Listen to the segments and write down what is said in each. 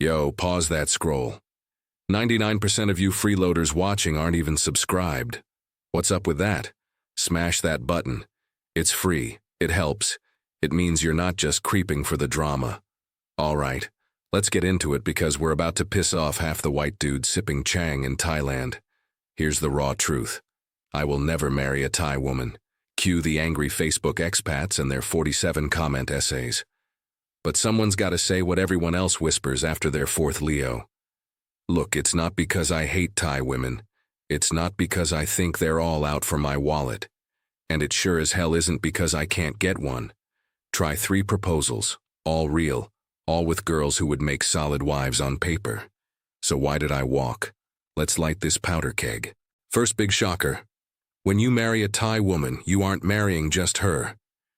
Yo, pause that scroll. 99% of you freeloaders watching aren't even subscribed. What's up with that? Smash that button. It's free. It helps. It means you're not just creeping for the drama. All right, let's get into it because we're about to piss off half the white dudes sipping Chang in Thailand. Here's the raw truth. I will never marry a Thai woman. Cue the angry Facebook expats and their 47 comment essays. But someone's got to say what everyone else whispers after their fourth Leo. Look, it's not because I hate Thai women. It's not because I think they're all out for my wallet. And it sure as hell isn't because I can't get one. Try 3 proposals, all real, all with girls who would make solid wives on paper. So why did I walk? Let's light this powder keg. First big shocker. When you marry a Thai woman, you aren't marrying just her.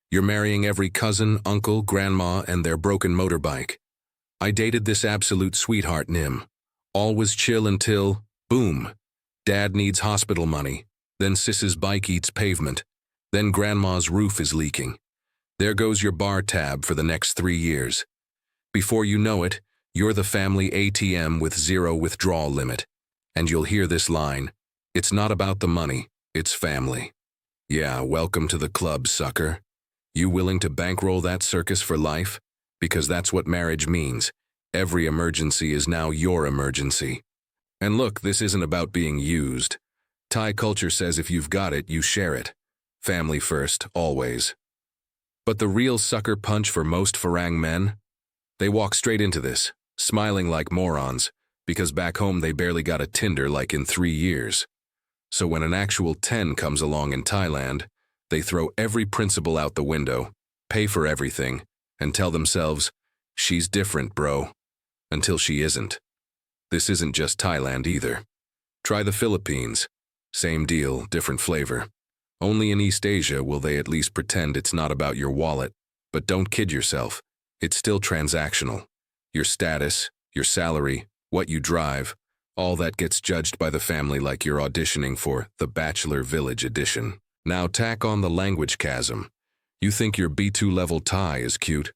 You're marrying every cousin, uncle, grandma, and their broken motorbike. I dated this absolute sweetheart, Nim. All was chill until, boom. Dad needs hospital money. Then sis's bike eats pavement. Then grandma's roof is leaking. There goes your bar tab for the next 3 years. Before you know it, you're the family ATM with 0 withdrawal limit. And you'll hear this line, it's not about the money, it's family. Yeah, welcome to the club, sucker. You willing to bankroll that circus for life? Because that's what marriage means. Every emergency is now your emergency. And look, this isn't about being used. Thai culture says if you've got it, you share it. Family first, always. But the real sucker punch for most Farang men? They walk straight into this, smiling like morons, because back home they barely got a Tinder like in 3 years. So when an actual 10 comes along in Thailand, they throw every principle out the window, pay for everything, and tell themselves, she's different, bro. Until she isn't. This isn't just Thailand either. Try the Philippines. Same deal, different flavor. Only in East Asia will they at least pretend it's not about your wallet. But don't kid yourself. It's still transactional. Your status, your salary, what you drive, all that gets judged by the family like you're auditioning for the Bachelor Village edition. Now tack on the language chasm. You think your B2 level Thai is cute?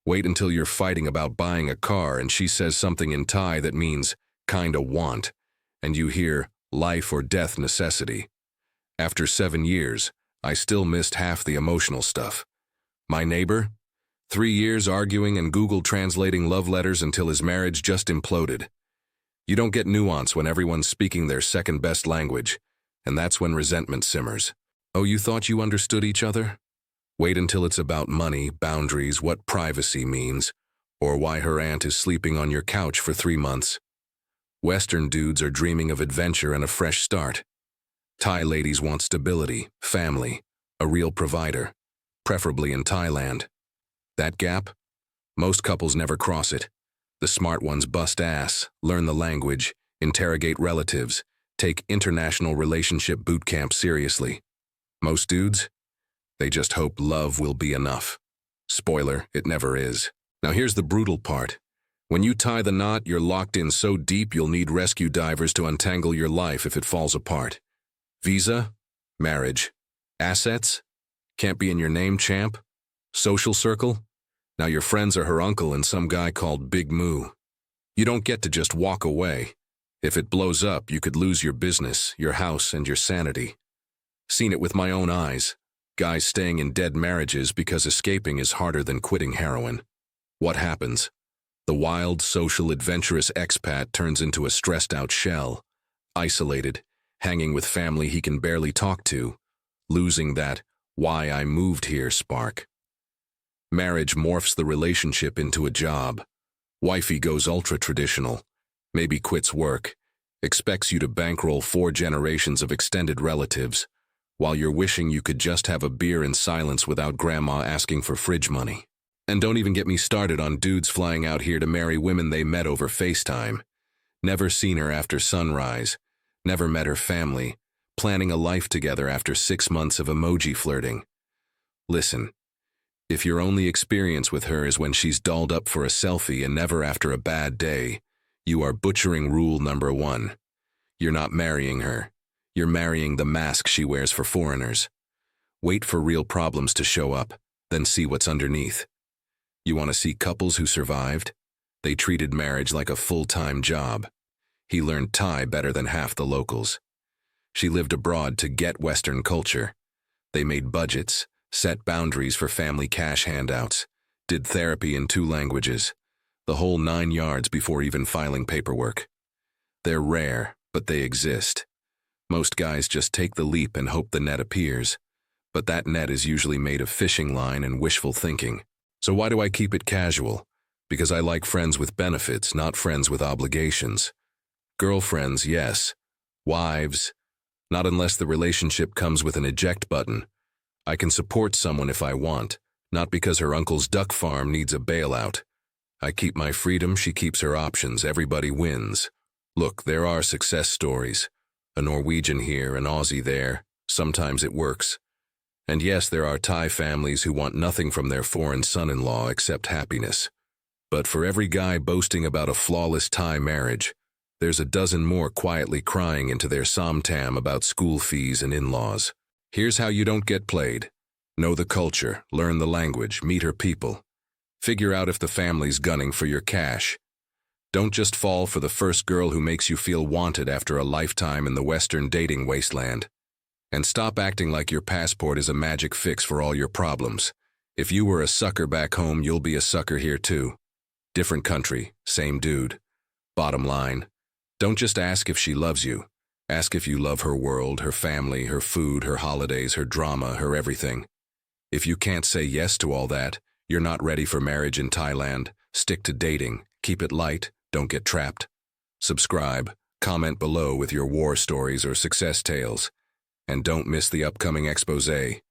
Wait until you're fighting about buying a car and she says something in Thai that means kinda want, and you hear life or death necessity. After 7 years, I still missed half the emotional stuff. My neighbor? 3 years arguing and Google translating love letters until his marriage just imploded. You don't get nuance when everyone's speaking their second best language, and that's when resentment simmers. Oh, you thought you understood each other? Wait until it's about money, boundaries, what privacy means, or why her aunt is sleeping on your couch for 3 months. Western dudes are dreaming of adventure and a fresh start. Thai ladies want stability, family, a real provider, preferably in Thailand. That gap? Most couples never cross it. The smart ones bust ass, learn the language, interrogate relatives, take international relationship boot camp seriously. Most dudes? They just hope love will be enough. Spoiler, it never is. Now here's the brutal part. When you tie the knot, you're locked in so deep you'll need rescue divers to untangle your life if it falls apart. Visa? Marriage. Assets? Can't be in your name, champ? Social circle? Now your friends are her uncle and some guy called Big Moo. You don't get to just walk away. If it blows up, you could lose your business, your house, and your sanity. Seen it with my own eyes. Guys staying in dead marriages because escaping is harder than quitting heroin. What happens? The wild, social, adventurous expat turns into a stressed-out shell, isolated, hanging with family he can barely talk to, losing that why I moved here spark. Marriage morphs the relationship into a job. Wifey goes ultra-traditional, maybe quits work, expects you to bankroll 4 generations of extended relatives, while you're wishing you could just have a beer in silence without grandma asking for fridge money. And don't even get me started on dudes flying out here to marry women they met over FaceTime. Never seen her after sunrise, never met her family, planning a life together after 6 months of emoji flirting. Listen, if your only experience with her is when she's dolled up for a selfie and never after a bad day, you are butchering rule number 1. You're not marrying her. You're marrying the mask she wears for foreigners. Wait for real problems to show up, then see what's underneath. You want to see couples who survived? They treated marriage like a full-time job. He learned Thai better than half the locals. She lived abroad to get Western culture. They made budgets, set boundaries for family cash handouts, did therapy in 2 languages, the whole 9 yards before even filing paperwork. They're rare, but they exist. Most guys just take the leap and hope the net appears, but that net is usually made of fishing line and wishful thinking. So why do I keep it casual? Because I like friends with benefits, not friends with obligations. Girlfriends, yes. Wives, not unless the relationship comes with an eject button. I can support someone if I want, not because her uncle's duck farm needs a bailout. I keep my freedom, she keeps her options, everybody wins. Look, there are success stories. A Norwegian here, an Aussie there. Sometimes it works. And yes, there are Thai families who want nothing from their foreign son-in-law except happiness. But for every guy boasting about a flawless Thai marriage, there's a dozen more quietly crying into their somtam about school fees and in-laws. Here's how you don't get played. Know the culture, learn the language, meet her people. Figure out if the family's gunning for your cash. Don't just fall for the first girl who makes you feel wanted after a lifetime in the Western dating wasteland. And stop acting like your passport is a magic fix for all your problems. If you were a sucker back home, you'll be a sucker here too. Different country, same dude. Bottom line, don't just ask if she loves you. Ask if you love her world, her family, her food, her holidays, her drama, her everything. If you can't say yes to all that, you're not ready for marriage in Thailand. Stick to dating. Keep it light. Don't get trapped. Subscribe. Comment below with your war stories or success tales. And don't miss the upcoming exposé.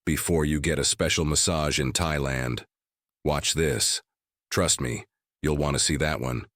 Before you get a special massage in Thailand. Watch this. Trust me, you'll want to see that one.